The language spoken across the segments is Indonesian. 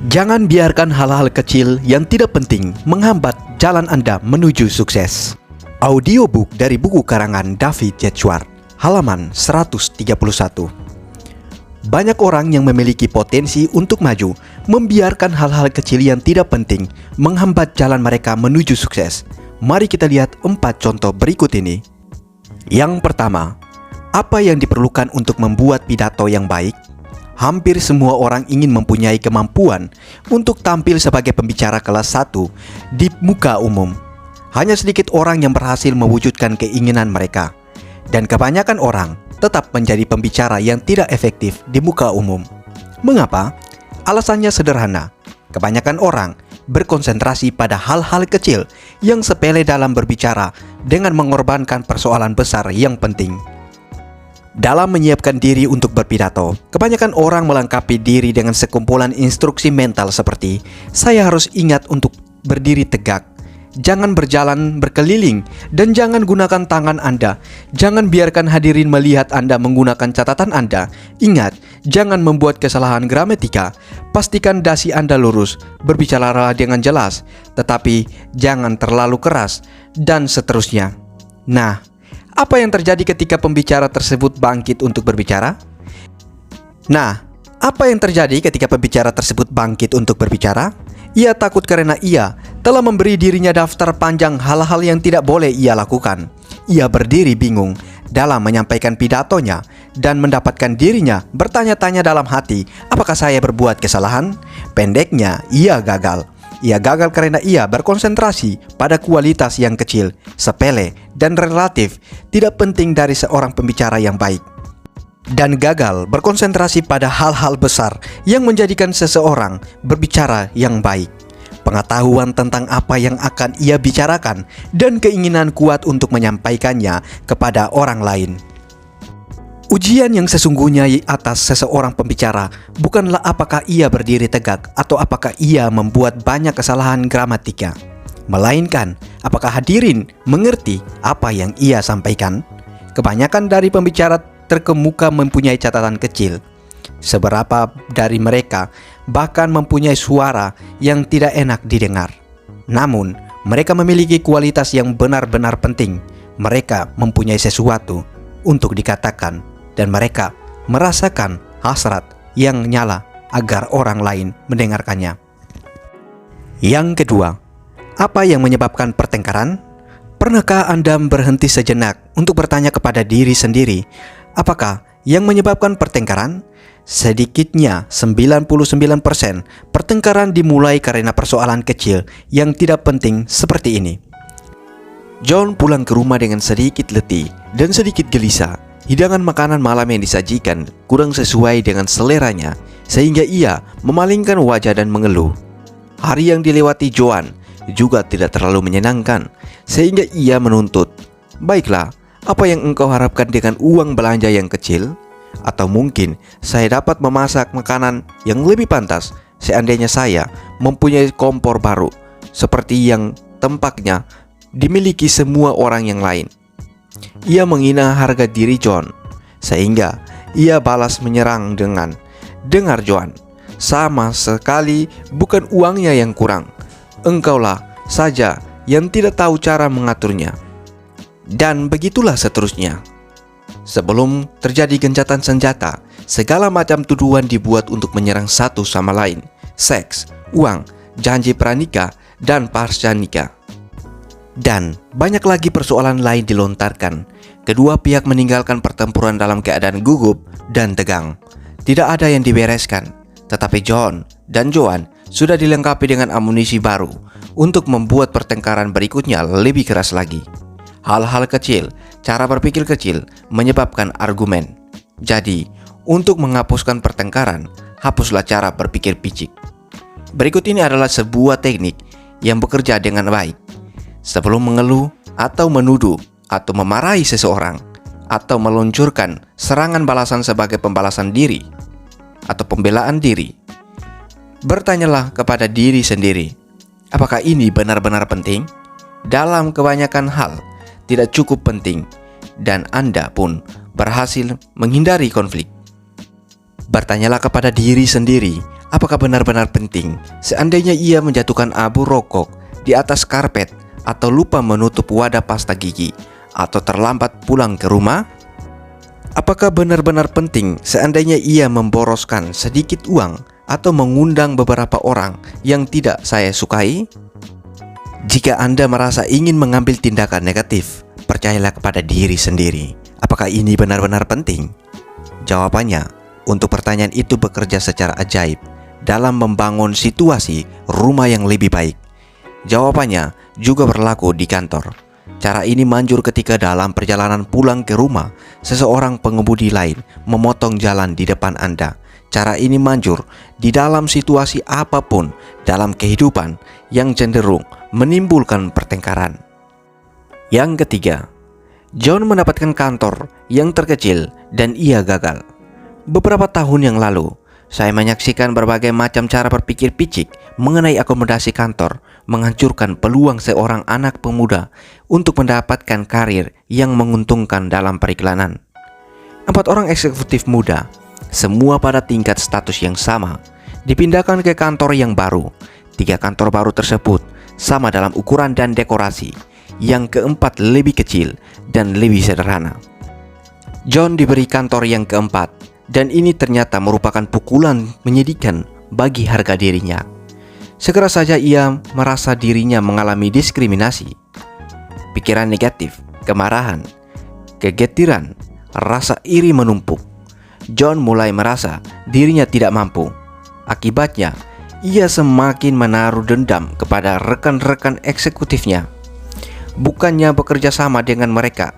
Jangan biarkan hal-hal kecil yang tidak penting menghambat jalan Anda menuju sukses. Audiobook dari buku karangan David J. Schwartz, halaman 131. Banyak orang yang memiliki potensi untuk maju membiarkan hal-hal kecil yang tidak penting menghambat jalan mereka menuju sukses. Mari kita lihat 4 contoh berikut ini. Yang pertama, apa yang diperlukan untuk membuat pidato yang baik? Hampir semua orang ingin mempunyai kemampuan untuk tampil sebagai pembicara kelas 1 di muka umum. Hanya sedikit orang yang berhasil mewujudkan keinginan mereka, dan kebanyakan orang tetap menjadi pembicara yang tidak efektif di muka umum. Mengapa? Alasannya sederhana. Kebanyakan orang berkonsentrasi pada hal-hal kecil yang sepele dalam berbicara dengan mengorbankan persoalan besar yang penting. Dalam menyiapkan diri untuk berpidato, kebanyakan orang melengkapi diri dengan sekumpulan instruksi mental seperti saya harus ingat untuk berdiri tegak, jangan berjalan berkeliling, dan jangan gunakan tangan Anda. Jangan biarkan hadirin melihat Anda menggunakan catatan Anda. Ingat, jangan membuat kesalahan gramatika. Pastikan dasi Anda lurus, berbicaralah dengan jelas, tetapi jangan terlalu keras, dan seterusnya. Nah, apa yang terjadi ketika pembicara tersebut bangkit untuk berbicara? Ia takut karena ia telah memberi dirinya daftar panjang hal-hal yang tidak boleh ia lakukan. Ia berdiri bingung dalam menyampaikan pidatonya dan mendapatkan dirinya bertanya-tanya dalam hati, apakah saya berbuat kesalahan? Pendeknya, ia gagal. Ia gagal karena ia berkonsentrasi pada kualitas yang kecil, sepele, dan relatif tidak penting dari seorang pembicara yang baik. Dan gagal berkonsentrasi pada hal-hal besar yang menjadikan seseorang berbicara yang baik. Pengetahuan tentang apa yang akan ia bicarakan dan keinginan kuat untuk menyampaikannya kepada orang lain. Ujian yang sesungguhnya atas seseorang pembicara bukanlah apakah ia berdiri tegak atau apakah ia membuat banyak kesalahan gramatika, melainkan apakah hadirin mengerti apa yang ia sampaikan. Kebanyakan dari pembicara terkemuka mempunyai catatan kecil. Seberapa dari mereka bahkan mempunyai suara yang tidak enak didengar. Namun, mereka memiliki kualitas yang benar-benar penting. Mereka mempunyai sesuatu untuk dikatakan, dan mereka merasakan hasrat yang nyala agar orang lain mendengarkannya. Yang kedua, apa yang menyebabkan pertengkaran? Pernahkah Anda berhenti sejenak untuk bertanya kepada diri sendiri, apakah yang menyebabkan pertengkaran? Sedikitnya 99% pertengkaran dimulai karena persoalan kecil yang tidak penting seperti ini. John pulang ke rumah dengan sedikit letih dan sedikit gelisah. Hidangan makanan malam yang disajikan kurang sesuai dengan seleranya, sehingga ia memalingkan wajah dan mengeluh. Hari yang dilewati Joan juga tidak terlalu menyenangkan, sehingga ia menuntut, "Baiklah, apa yang engkau harapkan dengan uang belanja yang kecil? Atau mungkin saya dapat memasak makanan yang lebih pantas seandainya saya mempunyai kompor baru, seperti yang tampaknya dimiliki semua orang yang lain." Ia menghina harga diri John, sehingga ia balas menyerang dengan, "Dengar John, sama sekali bukan uangnya yang kurang. Engkaulah saja yang tidak tahu cara mengaturnya." Dan begitulah seterusnya. Sebelum terjadi gencatan senjata, segala macam tuduhan dibuat untuk menyerang satu sama lain. Seks, uang, janji pranikah, dan pasca nikah. Dan banyak lagi persoalan lain dilontarkan. Kedua pihak meninggalkan pertempuran dalam keadaan gugup dan tegang. Tidak ada yang dibereskan. Tetapi John dan Joan sudah dilengkapi dengan amunisi baru untuk membuat pertengkaran berikutnya lebih keras lagi. Hal-hal kecil, cara berpikir kecil menyebabkan argumen. Jadi, untuk menghapuskan pertengkaran, hapuslah cara berpikir picik. Berikut ini adalah sebuah teknik yang bekerja dengan baik. Sebelum mengeluh atau menuduh atau memarahi seseorang atau meluncurkan serangan balasan sebagai pembalasan diri atau pembelaan diri, bertanyalah kepada diri sendiri, apakah ini benar-benar penting? Dalam kebanyakan hal, tidak cukup penting, dan Anda pun berhasil menghindari konflik. Bertanyalah kepada diri sendiri, Apakah benar-benar penting seandainya ia menjatuhkan abu rokok di atas karpet, atau lupa menutup wadah pasta gigi, atau terlambat pulang ke rumah? Apakah benar-benar penting seandainya ia memboroskan sedikit uang atau mengundang beberapa orang yang tidak saya sukai? Jika Anda merasa ingin mengambil tindakan negatif, percayalah kepada diri sendiri. Apakah ini benar-benar penting? Jawabannya, untuk pertanyaan itu bekerja secara ajaib dalam membangun situasi rumah yang lebih baik. Jawabannya juga berlaku di kantor. Cara ini manjur ketika dalam perjalanan pulang ke rumah, seseorang pengemudi lain memotong jalan di depan Anda. Cara ini manjur di dalam situasi apapun dalam kehidupan yang cenderung menimbulkan pertengkaran. Yang ketiga, John mendapatkan kantor yang terkecil dan ia gagal. Beberapa tahun yang lalu, saya menyaksikan berbagai macam cara berpikir picik mengenai akomodasi kantor menghancurkan peluang seorang anak pemuda untuk mendapatkan karir yang menguntungkan dalam periklanan. 4 orang eksekutif muda, semua pada tingkat status yang sama, dipindahkan ke kantor yang baru. 3 kantor baru tersebut sama dalam ukuran dan dekorasi. Yang keempat lebih kecil dan lebih sederhana. John diberi kantor yang keempat, dan ini ternyata merupakan pukulan menyedihkan bagi harga dirinya. Segera saja ia merasa dirinya mengalami diskriminasi. Pikiran negatif, kemarahan, kegetiran, rasa iri menumpuk. John mulai merasa dirinya tidak mampu. Akibatnya, ia semakin menaruh dendam kepada rekan-rekan eksekutifnya. Bukannya bekerja sama dengan mereka,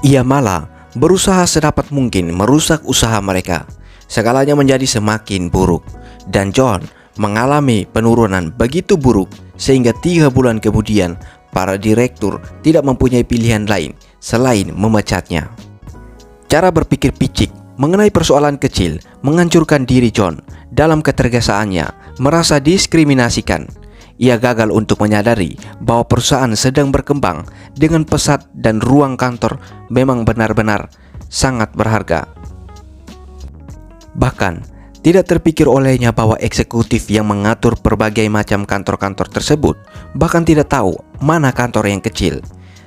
ia malah berusaha sedapat mungkin merusak usaha mereka. Segalanya menjadi semakin buruk, dan John mengalami penurunan begitu buruk sehingga 3 bulan kemudian para direktur tidak mempunyai pilihan lain selain memecatnya. Cara berpikir picik mengenai persoalan kecil menghancurkan diri John dalam ketergesaannya merasa diskriminasikan. Ia gagal untuk menyadari bahwa perusahaan sedang berkembang dengan pesat dan ruang kantor memang benar-benar sangat berharga. Bahkan, tidak terpikir olehnya bahwa eksekutif yang mengatur berbagai macam kantor-kantor tersebut bahkan tidak tahu mana kantor yang kecil.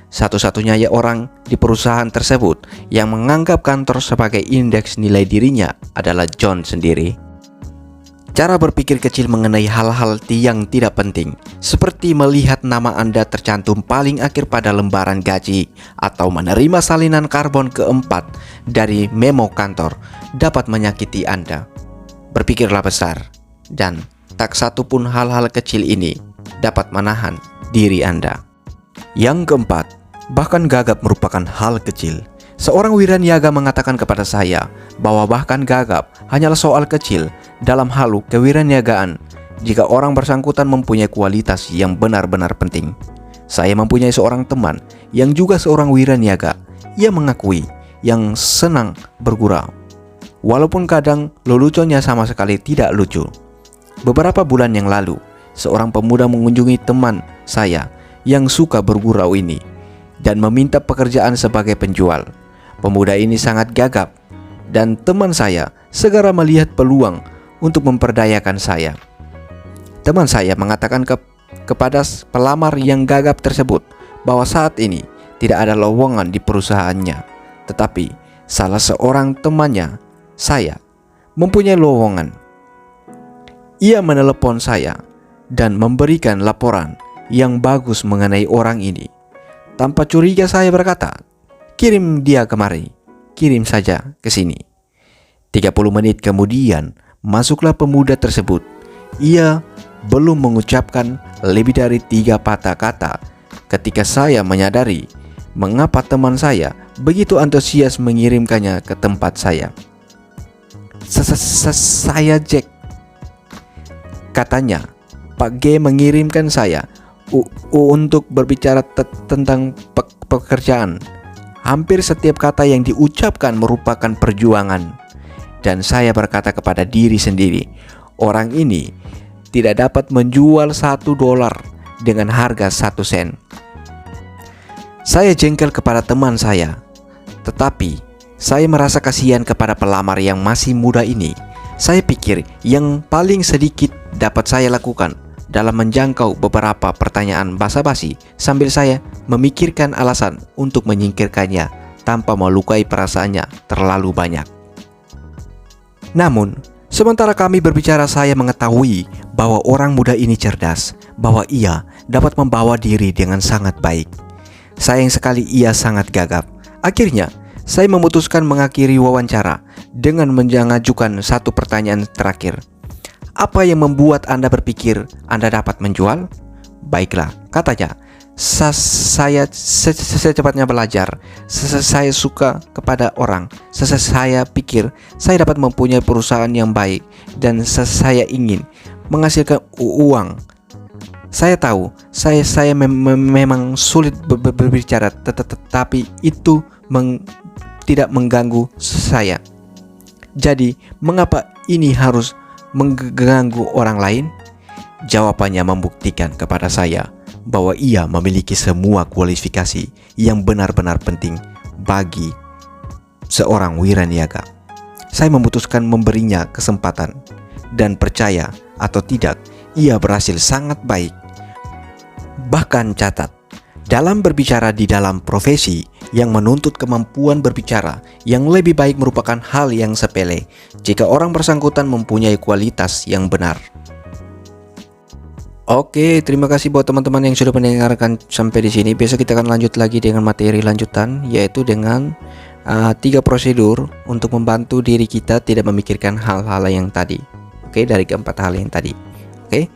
Satu-satunya orang di perusahaan tersebut yang menganggap kantor sebagai indeks nilai dirinya adalah John sendiri. Cara berpikir kecil mengenai hal-hal yang tidak penting, seperti melihat nama Anda tercantum paling akhir pada lembaran gaji atau menerima salinan karbon keempat dari memo kantor, dapat menyakiti Anda. Berpikirlah besar, dan tak satu pun hal-hal kecil ini dapat menahan diri Anda. Yang keempat, bahkan gagap merupakan hal kecil. Seorang wiraniaga mengatakan kepada saya bahwa bahkan gagap hanyalah soal kecil dalam hal kewiraniagaan jika orang bersangkutan mempunyai kualitas yang benar-benar penting. Saya mempunyai seorang teman yang juga seorang wiraniaga. Ia mengakui yang senang bergurau, walaupun kadang leluconnya sama sekali tidak lucu. Beberapa bulan yang lalu, seorang pemuda mengunjungi teman saya yang suka bergurau ini dan meminta pekerjaan sebagai penjual. Pemuda ini sangat gagap, dan teman saya segera melihat peluang untuk memperdayakan saya. Teman saya mengatakan kepada pelamar yang gagap tersebut bahwa saat ini tidak ada lowongan di perusahaannya, tetapi salah seorang temannya, saya, mempunyai lowongan. Ia menelepon saya dan memberikan laporan yang bagus mengenai orang ini. Tanpa curiga saya berkata, "Kirim dia kemari, kirim saja ke sini." 30 menit kemudian masuklah pemuda tersebut. Ia belum mengucapkan lebih dari 3 patah kata ketika saya menyadari mengapa teman saya begitu antusias mengirimkannya ke tempat saya. Saya Jack," katanya. "Pak G mengirimkan saya untuk berbicara tentang pekerjaan. Hampir setiap kata yang diucapkan merupakan perjuangan." Dan saya berkata kepada diri sendiri, orang ini tidak dapat menjual $1 dengan harga 1 sen. Saya jengkel kepada teman saya, tetapi saya merasa kasihan kepada pelamar yang masih muda ini. Saya pikir yang paling sedikit dapat saya lakukan dalam menjangkau beberapa pertanyaan basa-basi sambil saya memikirkan alasan untuk menyingkirkannya tanpa melukai perasaannya terlalu banyak. Namun, sementara kami berbicara, saya mengetahui bahwa orang muda ini cerdas, bahwa ia dapat membawa diri dengan sangat baik. Sayang sekali ia sangat gagap. Akhirnya, saya memutuskan mengakhiri wawancara dengan mengajukan satu pertanyaan terakhir. Apa yang membuat Anda berpikir Anda dapat menjual? Baiklah, katanya, saya secepatnya belajar. Saya suka kepada orang. Saya pikir saya dapat mempunyai perusahaan yang baik dan saya ingin menghasilkan uang. Saya tahu saya memang sulit berbicara, tetapi itu tidak mengganggu saya. Jadi, mengapa ini harus mengganggu orang lain? Jawabannya membuktikan kepada saya bahwa ia memiliki semua kualifikasi yang benar-benar penting bagi seorang wiraniaga. Saya memutuskan memberinya kesempatan dan percaya atau tidak, ia berhasil sangat baik. Bahkan catat, dalam berbicara di dalam profesi yang menuntut kemampuan berbicara yang lebih baik merupakan hal yang sepele jika orang bersangkutan mempunyai kualitas yang benar. Oke, terima kasih buat teman-teman yang sudah mendengarkan sampai di sini. Besok kita akan lanjut lagi dengan materi lanjutan, yaitu dengan 3 prosedur untuk membantu diri kita tidak memikirkan hal-hal yang tadi. Oke, dari keempat hal yang tadi. Oke,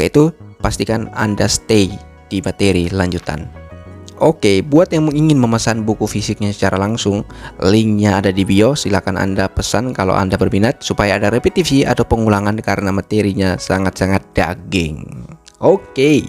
itu pastikan Anda stay di materi lanjutan. Oke, buat yang ingin memesan buku fisiknya secara langsung, linknya ada di bio. Silakan Anda pesan kalau Anda berminat, supaya ada repetisi atau pengulangan karena materinya sangat-sangat daging. Oke.